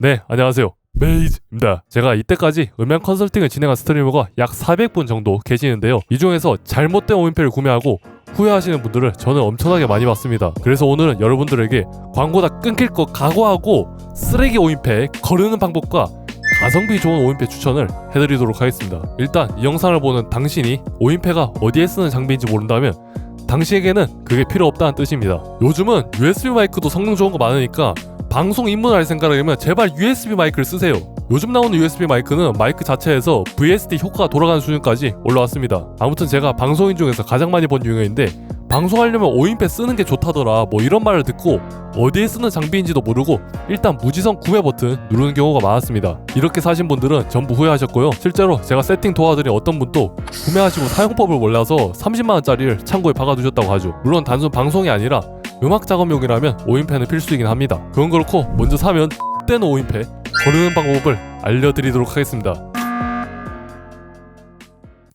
네, 안녕하세요. 메이즈입니다. 제가 이때까지 음향 컨설팅을 진행한 스트리머가 약 400분 정도 계시는데요. 이 중에서 잘못된 오인패를 구매하고 후회하시는 분들을 저는 엄청나게 많이 봤습니다. 그래서 오늘은 여러분들에게 광고 다 끊길 거 각오하고 쓰레기 오인패 거르는 방법과 가성비 좋은 오인패 추천을 해드리도록 하겠습니다. 일단 이 영상을 보는 당신이 오인패가 어디에 쓰는 장비인지 모른다면 당신에게는 그게 필요 없다는 뜻입니다. 요즘은 USB 마이크도 성능 좋은 거 많으니까 방송 입문할 생각이면 제발 USB 마이크를 쓰세요. 요즘 나오는 USB 마이크는 마이크 자체에서 VST 효과가 돌아가는 수준까지 올라왔습니다. 아무튼 제가 방송인 중에서 가장 많이 본 유형인데 방송하려면 오인패 쓰는 게 좋다더라 뭐 이런 말을 듣고 어디에 쓰는 장비인지도 모르고 일단 무지성 구매 버튼 누르는 경우가 많았습니다. 이렇게 사신 분들은 전부 후회하셨고요. 실제로 제가 세팅 도와드린 어떤 분도 구매하시고 사용법을 몰라서 30만원짜리를 창고에 박아두셨다고 하죠. 물론 단순 방송이 아니라 음악 작업용이라면 오인패는 필수이긴 합니다. 그건 그렇고 먼저 사면 X된 오인패 거르는 방법을 알려드리도록 하겠습니다.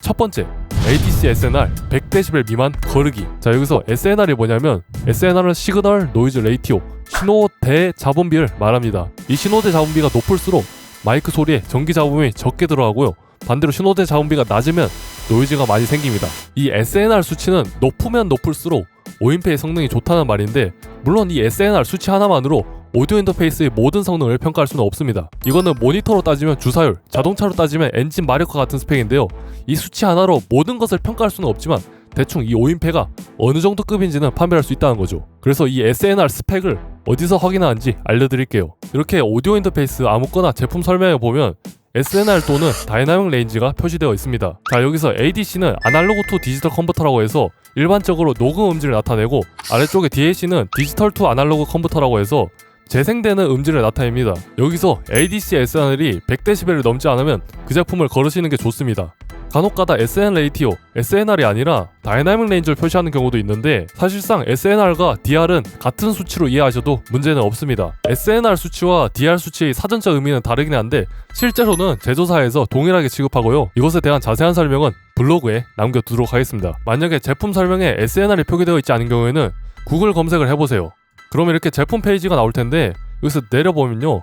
첫 번째, ADC SNR 100dB 미만 거르기. 자, 여기서 SNR이 뭐냐면 SNR은 시그널 노이즈 레이티오, 신호대 잡음비를 말합니다. 이 신호대 잡음비가 높을수록 마이크 소리에 전기 잡음이 적게 들어가고요. 반대로 신호대 잡음비가 낮으면 노이즈가 많이 생깁니다. 이 SNR 수치는 높으면 높을수록 오인패의 성능이 좋다는 말인데 물론 이 SNR 수치 하나만으로 오디오 인터페이스의 모든 성능을 평가할 수는 없습니다. 이거는 모니터로 따지면 주사율, 자동차로 따지면 엔진 마력과 같은 스펙인데요. 이 수치 하나로 모든 것을 평가할 수는 없지만 대충 이 오인패가 어느 정도 급인지는 판별할 수 있다는 거죠. 그래서 이 SNR 스펙을 어디서 확인하는지 알려드릴게요. 이렇게 오디오 인터페이스 아무거나 제품 설명에 보면 SNR 또는 다이나믹 레인지가 표시되어 있습니다. 자, 여기서 ADC는 아날로그 투 디지털 컨버터라고 해서 일반적으로 녹음 음질을 나타내고 아래쪽에 DAC는 디지털 투 아날로그 컨버터라고 해서 재생되는 음질을 나타냅니다. 여기서 ADC SNR이 100dB를 넘지 않으면 그 제품을 거르시는 게 좋습니다. 간혹가다 SN 레이티오, SNR이 아니라 다이나믹 레인지를 표시하는 경우도 있는데 사실상 SNR과 DR은 같은 수치로 이해하셔도 문제는 없습니다. SNR 수치와 DR 수치의 사전적 의미는 다르긴 한데 실제로는 제조사에서 동일하게 취급하고요. 이것에 대한 자세한 설명은 블로그에 남겨두도록 하겠습니다. 만약에 제품 설명에 SNR이 표기되어 있지 않은 경우에는 구글 검색을 해보세요. 그러면 이렇게 제품 페이지가 나올 텐데 여기서 내려보면요,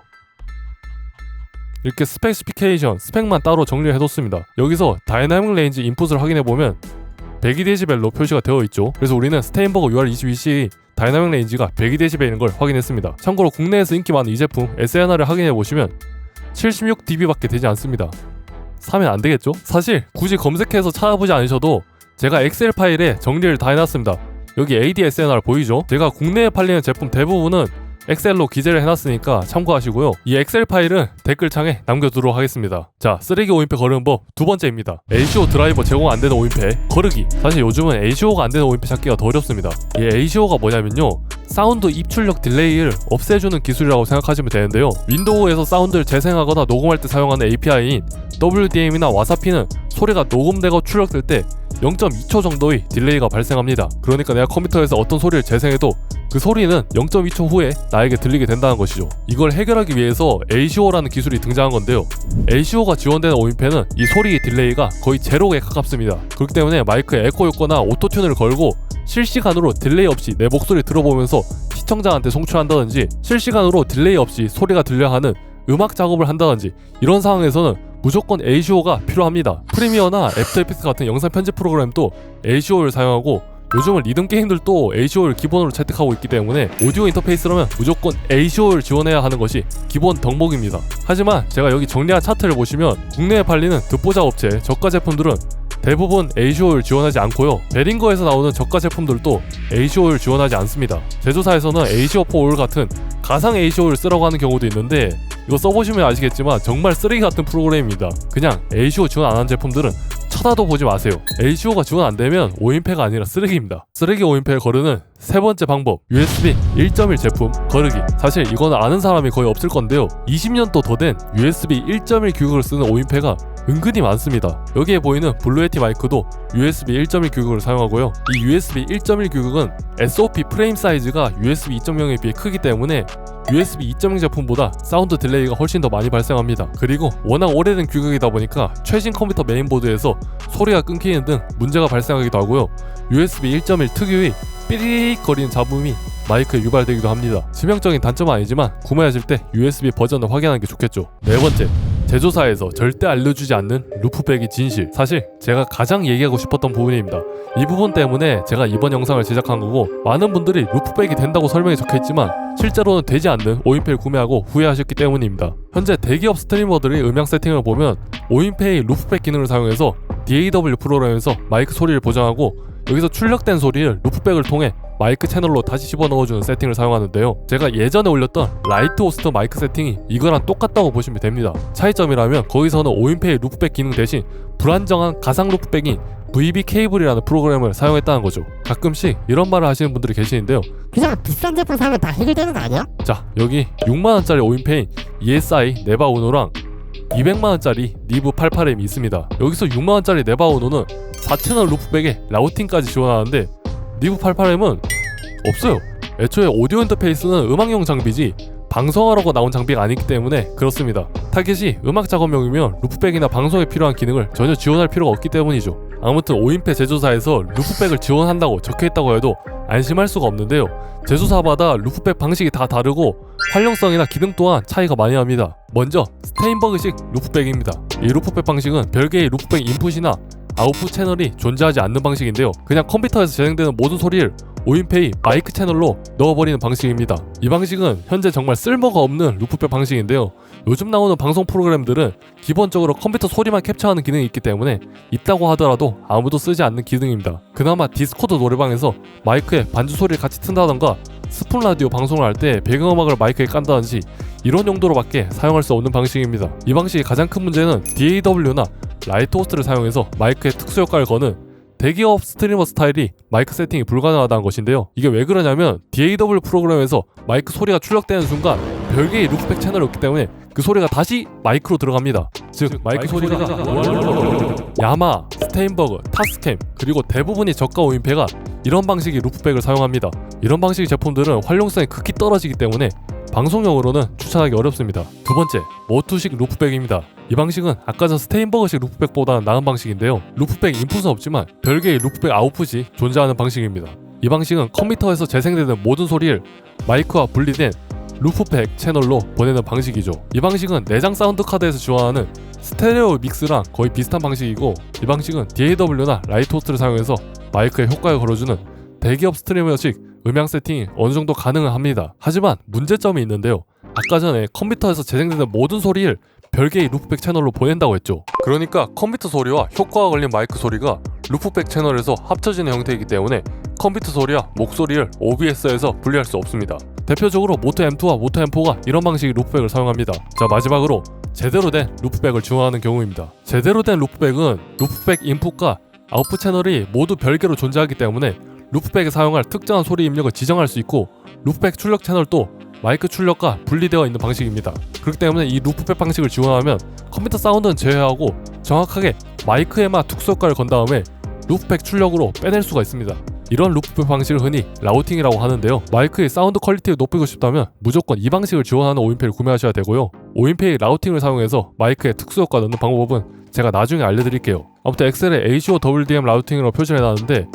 이렇게 스펙시피케이션, 스펙만 따로 정리를 해뒀습니다. 여기서 다이나믹 레인지 인풋을 확인해보면 102dB로 표시가 되어 있죠. 그래서 우리는 스테인버그 UR22C 다이나믹 레인지가 102dB인 걸 확인했습니다. 참고로 국내에서 인기 많은 이 제품 SNR을 확인해보시면 76dB밖에 되지 않습니다. 사면 안되겠죠? 사실 굳이 검색해서 찾아보지 않으셔도 제가 엑셀 파일에 정리를 다 해놨습니다. 여기 AD-SNR 보이죠? 제가 국내에 팔리는 제품 대부분은 엑셀로 기재를 해놨으니까 참고하시고요. 이 엑셀 파일은 댓글창에 남겨두도록 하겠습니다. 자, 쓰레기 오인패 거르는 법 두 번째입니다. ACO 드라이버 제공 안되는 오인패 거르기. 사실 요즘은 ACO가 안되는 오인패 찾기가 더 어렵습니다. 이 ACO가 뭐냐면요, 사운드 입출력 딜레이를 없애주는 기술이라고 생각하시면 되는데요. 윈도우에서 사운드를 재생하거나 녹음할 때 사용하는 API인 WDM이나 와사피는 소리가 녹음되고 출력될 때 0.2초 정도의 딜레이가 발생합니다. 그러니까 내가 컴퓨터에서 어떤 소리를 재생해도 그 소리는 0.2초 후에 나에게 들리게 된다는 것이죠. 이걸 해결하기 위해서 ACO라는 기술이 등장한 건데요. ACO가 지원되는 오인패는 이 소리의 딜레이가 거의 제로에 가깝습니다. 그렇기 때문에 마이크에 에코 효과나 오토튠을 걸고 실시간으로 딜레이 없이 내 목소리 들어보면서 시청자한테 송출한다든지 실시간으로 딜레이 없이 소리가 들려 하는 음악 작업을 한다든지 이런 상황에서는 무조건 ACO가 필요합니다. 프리미어나 애프터 이펙트 같은 영상 편집 프로그램도 ACO를 사용하고 요즘은 리듬 게임들도 ACO를 기본으로 채택하고 있기 때문에 오디오 인터페이스라면 무조건 ACO를 지원해야 하는 것이 기본 덕목입니다. 하지만 제가 여기 정리한 차트를 보시면 국내에 팔리는 듣보잡 업체 저가 제품들은 대부분 ACO를 지원하지 않고요. 베링거에서 나오는 저가 제품들도 ACO를 지원하지 않습니다. 제조사에서는 ACO4올 같은 가상 ACO를 쓰라고 하는 경우도 있는데 이거 써보시면 아시겠지만 정말 쓰레기 같은 프로그램입니다. 그냥 ACO 지원 안 한 제품들은 쳐다도 보지 마세요. ACO가 지원 안 되면 오인패가 아니라 쓰레기입니다. 쓰레기 오인패를 거르는 세 번째 방법, USB 1.1 제품 거르기. 사실 이거는 아는 사람이 거의 없을 건데요. 20년도 더 된 USB 1.1 규격을 쓰는 오인패가 은근히 많습니다. 여기에 보이는 블루에티 마이크도 USB 1.1 규격을 사용하고요. 이 USB 1.1 규격은 SOP 프레임 사이즈가 USB 2.0에 비해 크기 때문에 USB 2.0 제품보다 사운드 딜레이가 훨씬 더 많이 발생합니다. 그리고 워낙 오래된 규격이다 보니까 최신 컴퓨터 메인보드에서 소리가 끊기는 등 문제가 발생하기도 하고요. USB 1.1 특유의 삐리릭 거리는 잡음이 마이크에 유발되기도 합니다. 치명적인 단점은 아니지만 구매하실 때 USB 버전을 확인하는 게 좋겠죠. 네 번째, 제조사에서 절대 알려주지 않는 루프백의 진실. 사실 제가 가장 얘기하고 싶었던 부분입니다. 이 부분 때문에 제가 이번 영상을 제작한 거고, 많은 분들이 루프백이 된다고 설명이 적혀있지만 실제로는 되지 않는 오인페이를 구매하고 후회하셨기 때문입니다. 현재 대기업 스트리머들의 음향 세팅을 보면 오인페이 루프백 기능을 사용해서 DAW 프로그램에서 마이크 소리를 보정하고, 여기서 출력된 소리를 루프백을 통해 마이크 채널로 다시 집어넣어주는 세팅을 사용하는데요. 제가 예전에 올렸던 라이트 호스트 마이크 세팅이 이거랑 똑같다고 보시면 됩니다. 차이점이라면 거기서는 오인페이 루프백 기능 대신 불안정한 가상 루프백인 VB 케이블이라는 프로그램을 사용했다는 거죠. 가끔씩 이런 말을 하시는 분들이 계시는데요. 그냥 비싼 제품 사면 다 해결되는 거 아니야? 자, 여기 6만원짜리 오인페이 ESI 네바우노랑 200만원짜리 니브 88M이 있습니다. 여기서 6만원짜리 네바우노는 4채널 루프백에 라우팅까지 지원하는데 니브 88M은 없어요. 애초에 오디오 인터페이스는 음악용 장비지 방송하라고 나온 장비가 아니기 때문에 그렇습니다. 타겟이 음악 작업용이면 루프백이나 방송에 필요한 기능을 전혀 지원할 필요가 없기 때문이죠. 아무튼 오인페 제조사에서 루프백을 지원한다고 적혀있다고 해도 안심할 수가 없는데요. 제조사마다 루프백 방식이 다 다르고 활용성이나 기능 또한 차이가 많이 납니다. 먼저 스테인버그식 루프백입니다. 이 루프백 방식은 별개의 루프백 인풋이나 아웃풋 채널이 존재하지 않는 방식인데요. 그냥 컴퓨터에서 재생되는 모든 소리를 오인페이 마이크 채널로 넣어버리는 방식입니다. 이 방식은 현재 정말 쓸모가 없는 루프백 방식인데요. 요즘 나오는 방송 프로그램들은 기본적으로 컴퓨터 소리만 캡처하는 기능이 있기 때문에 있다고 하더라도 아무도 쓰지 않는 기능입니다. 그나마 디스코드 노래방에서 마이크에 반주 소리를 같이 튼다던가 스푼 라디오 방송을 할 때 배경음악을 마이크에 깐다든지 이런 용도로밖에 사용할 수 없는 방식입니다. 이 방식의 가장 큰 문제는 DAW나 라이트 호스트를 사용해서 마이크에 특수 효과를 거는 대기업 스트리머 스타일이 마이크 세팅이 불가능하다는 것인데요. 이게 왜 그러냐면 DAW 프로그램에서 마이크 소리가 출력되는 순간 별개의 루프백 채널이 없기 때문에 그 소리가 다시 마이크로 들어갑니다. 즉 마이크 소리가 야마, 스테인버그, 타스캠 그리고 대부분이 저가 오인페가 이런 방식의 루프백을 사용합니다. 이런 방식의 제품들은 활용성이 극히 떨어지기 때문에 방송용으로는 추천하기 어렵습니다. 두 번째, 모투식 루프백입니다. 이 방식은 아까 전 스테인버그식 루프백보다는 나은 방식인데요. 루프백 인풋은 없지만 별개의 루프백 아웃풋이 존재하는 방식입니다. 이 방식은 컴퓨터에서 재생되는 모든 소리를 마이크와 분리된 루프백 채널로 보내는 방식이죠. 이 방식은 내장 사운드 카드에서 지원하는 스테레오 믹스랑 거의 비슷한 방식이고, 이 방식은 DAW나 라이트 호스트를 사용해서 마이크에 효과를 걸어주는 대기업 스트리머식 음향 세팅이 어느 정도 가능은 합니다. 하지만 문제점이 있는데요. 아까 전에 컴퓨터에서 재생되는 모든 소리를 별개의 루프백 채널로 보낸다고 했죠. 그러니까 컴퓨터 소리와 효과가 걸린 마이크 소리가 루프백 채널에서 합쳐지는 형태이기 때문에 컴퓨터 소리와 목소리를 OBS에서 분리할 수 없습니다. 대표적으로 모토 M2와 모토 M4가 이런 방식의 루프백을 사용합니다. 자, 마지막으로 제대로 된 루프백을 지원하는 경우입니다. 제대로 된 루프백은 루프백 인풋과 아웃풋 채널이 모두 별개로 존재하기 때문에 루프백에 사용할 특정한 소리 입력을 지정할 수 있고, 루프백 출력 채널도 마이크 출력과 분리되어 있는 방식입니다. 그렇기 때문에 이 루프백 방식을 지원하면 컴퓨터 사운드는 제외하고 정확하게 마이크에만 특수 효과를 건 다음에 루프백 출력으로 빼낼 수가 있습니다. 이런 루프백 방식을 흔히 라우팅이라고 하는데요. 마이크의 사운드 퀄리티를 높이고 싶다면 무조건 이 방식을 지원하는 오인페이를 구매하셔야 되고요. 오인페이 라우팅을 사용해서 마이크에 특수 효과 넣는 방법은 제가 나중에 알려드릴게요. 아무튼 엑셀에 ACO WDM 라우팅으로 표시를 해놨는데,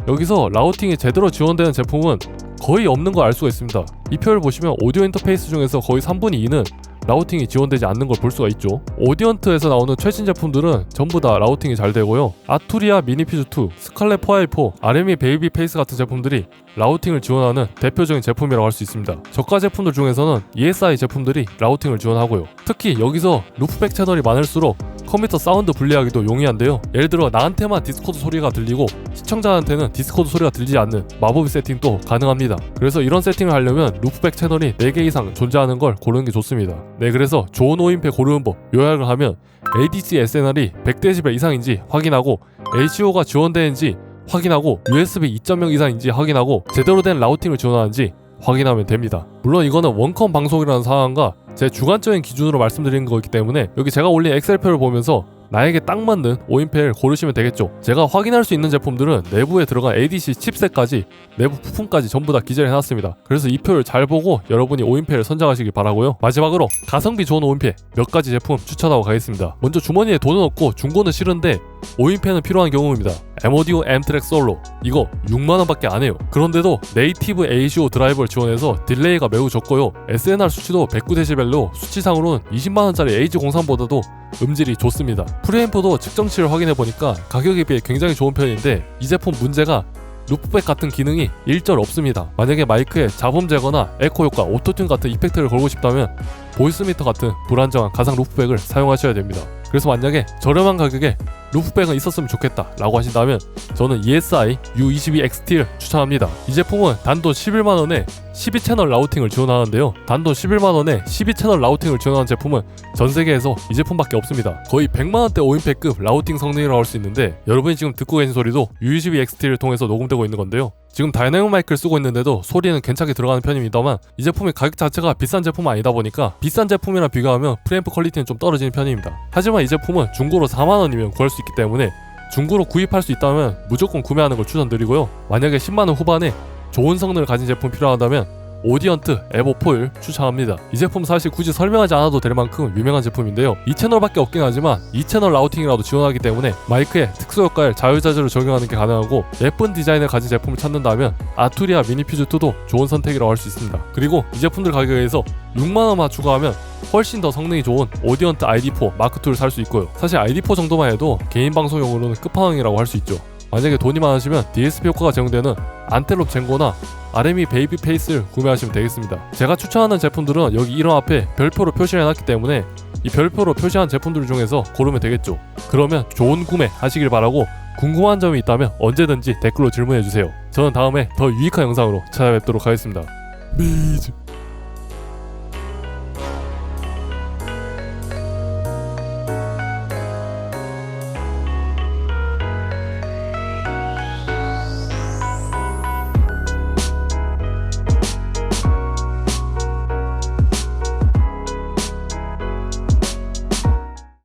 여기서 라우팅이 제대로 지원되는 제품은 거의 없는 걸 알 수가 있습니다. 이 표를 보시면 오디오 인터페이스 중에서 거의 3분의 2는 라우팅이 지원되지 않는 걸 볼 수가 있죠. 오디언트에서 나오는 최신 제품들은 전부 다 라우팅이 잘 되고요. 아투리아 미니퓨즈2, 스칼렛 4i4, RME 베이비 페이스 같은 제품들이 라우팅을 지원하는 대표적인 제품이라고 할 수 있습니다. 저가 제품들 중에서는 ESI 제품들이 라우팅을 지원하고요. 특히 여기서 루프백 채널이 많을수록 컴퓨터 사운드 분리하기도 용이한데요. 예를 들어 나한테만 디스코드 소리가 들리고 시청자한테는 디스코드 소리가 들리지 않는 마법의 세팅도 가능합니다. 그래서 이런 세팅을 하려면 루프백 채널이 4개 이상 존재하는 걸 고르는 게 좋습니다. 네, 그래서 좋은 오인페 고르는 법 요약을 하면 ADC SNR이 100dB 이상인지 확인하고, ACO가 지원되는지 확인하고, USB 2.0 이상인지 확인하고, 제대로 된 라우팅을 지원하는지 확인하면 됩니다. 물론 이거는 원컴 방송이라는 상황과 제 주관적인 기준으로 말씀드리는 거기 때문에 여기 제가 올린 엑셀표를 보면서 나에게 딱 맞는 오인패를 고르시면 되겠죠. 제가 확인할 수 있는 제품들은 내부에 들어간 ADC 칩셋까지 내부 부품까지 전부 다 기재를 해놨습니다. 그래서 이 표를 잘 보고 여러분이 오인패를 선정하시길 바라고요. 마지막으로 가성비 좋은 오인패 몇 가지 제품 추천하고 가겠습니다. 먼저 주머니에 돈은 없고 중고는 싫은데 오인패는 필요한 경우입니다. M-Audio M-Track 솔로 이거 6만원밖에 안해요. 그런데도 네이티브 ACO 드라이버를 지원해서 딜레이가 매우 적고요. SNR 수치도 109dB로 수치상으로는 20만원짜리 AG03보다도 음질이 좋습니다. 프리앰프도 측정치를 확인해보니까 가격에 비해 굉장히 좋은 편인데 이 제품 문제가 루프백 같은 기능이 일절 없습니다. 만약에 마이크에 잡음 제거나 에코 효과, 오토튠 같은 이펙트를 걸고 싶다면 보이스미터 같은 불안정한 가상 루프백을 사용하셔야 됩니다. 그래서 만약에 저렴한 가격에 루프백은 있었으면 좋겠다 라고 하신다면 저는 ESI U22XT를 추천합니다. 이 제품은 단돈 11만원에 12채널 라우팅을 지원하는데요. 단돈 11만원에 12채널 라우팅을 지원하는 제품은 전세계에서 이 제품밖에 없습니다. 거의 100만원대 오인패급 라우팅 성능이라고 할 수 있는데 여러분이 지금 듣고 계신 소리도 U22XT를 통해서 녹음되고 있는 건데요. 지금 다이내믹 마이크를 쓰고 있는데도 소리는 괜찮게 들어가는 편입니다만 이 제품의 가격 자체가 비싼 제품은 아니다 보니까 비싼 제품이랑 비교하면 프리앰프 퀄리티는 좀 떨어지는 편입니다. 하지만 이 제품은 중고로 4만원이면 구할 수 있기 때문에 중고로 구입할 수 있다면 무조건 구매하는 걸 추천드리고요. 만약에 10만원 후반에 좋은 성능을 가진 제품 필요하다면 오디언트 에보4를 추천합니다. 이 제품 사실 굳이 설명하지 않아도 될 만큼 유명한 제품인데요. 2채널밖에 없긴 하지만 2채널 라우팅이라도 지원하기 때문에 마이크에 특수 효과를 자유자재로 적용하는 게 가능하고 예쁜 디자인을 가진 제품을 찾는다면 아투리아 미니퓨즈2도 좋은 선택이라고 할 수 있습니다. 그리고 이 제품들 가격에서 6만원만 추가하면 훨씬 더 성능이 좋은 오디언트 ID4 마크2를 살 수 있고요. 사실 ID4 정도만 해도 개인 방송용으로는 끝판왕이라고 할 수 있죠. 만약에 돈이 많으시면 DSP 효과가 제공되는 안텔롭 젠고나 RME 베이비 페이스를 구매하시면 되겠습니다. 제가 추천하는 제품들은 여기 이름 앞에 별표로 표시를 해놨기 때문에 이 별표로 표시한 제품들 중에서 고르면 되겠죠. 그러면 좋은 구매 하시길 바라고 궁금한 점이 있다면 언제든지 댓글로 질문해주세요. 저는 다음에 더 유익한 영상으로 찾아뵙도록 하겠습니다. 미즈